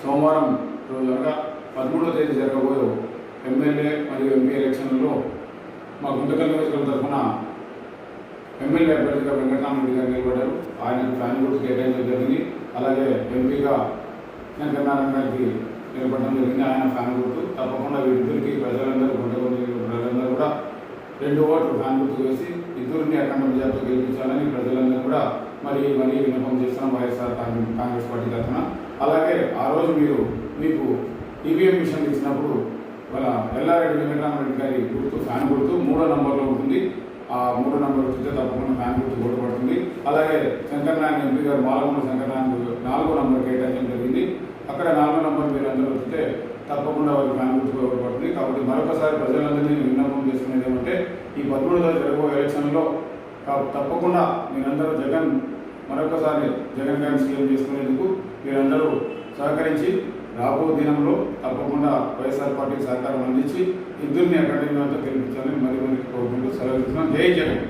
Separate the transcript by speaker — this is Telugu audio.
Speaker 1: సోమవారం రోజు అనగా 13వ తేదీ జరగబోయే ఎమ్మెల్యే మరియు ఎంపీ ఎలక్షన్లలో మా గుంతకల్ నియోజకవర్గం తరఫున ఎమ్మెల్యే అభ్యర్థిగా వెంకటరామరెడ్డి గారు నిలబడ్డారు. ఆయనకు ఫ్యాన్ గుర్తు కేటాయించడం జరిగింది. అలాగే ఎంపీగా శంకరనారాయణ గారికి నిలబడడం జరిగింది. ఆయన ఫ్యాన్ గుర్తు. తప్పకుండా వీరిద్దరికి ప్రజలందరూ ప్రజలందరూ కూడా 2 ఓట్లు ఫ్యాన్ గుర్తు వేసి ఇద్దరిని అఖండ మెజార్టీతో గెలిపించాలని ప్రజలందరూ కూడా మరీ విన్నపం చేస్తున్నాం వైఎస్ఆర్ కాంగ్రెస్ పార్టీ తరఫున. అలాగే ఆ రోజు మీకు ఈవీఎం మిషన్ ఇచ్చినప్పుడు వాళ్ళ ఎల్లారెడ్డి వెంకటరామరెడ్డి గారి గుర్తు ఫ్యాన్ గుర్తు 3వ నంబర్లో ఉంటుంది. ఆ 3వ నంబర్ చూస్తే తప్పకుండా ఫ్యాన్ గుర్తు ఓటపడుతుంది. అలాగే శంకరనారాయణ ఎంపీ గారు మాలకొండ శంకరనారాయణ 4వ నంబర్ కేటాయించడం జరిగింది. అక్కడ 4వ నంబర్ మీరు అందరూ వస్తే తప్పకుండా వారికి ఫ్యాన్ గుర్తు ఓటపడుతుంది. కాబట్టి మరొకసారి ప్రజలందరినీ విన్నపం చేసుకునేది ఏమంటే ఈ 13వ జరగబోయే ఎలక్షన్లో తప్పకుండా మీరందరూ మరొకసారి జగన్ గారిని సీఎం చేసుకునేందుకు మీరందరూ సహకరించి రాబో దినంలో తప్పకుండా వైఎస్ఆర్ పార్టీకి సహకారం అందించి ఇద్దరిని అకాడమీతో గెలిపించాలని మరి కోరుకుంటూ సెలవు ఇస్తున్నాం. జై జగన్.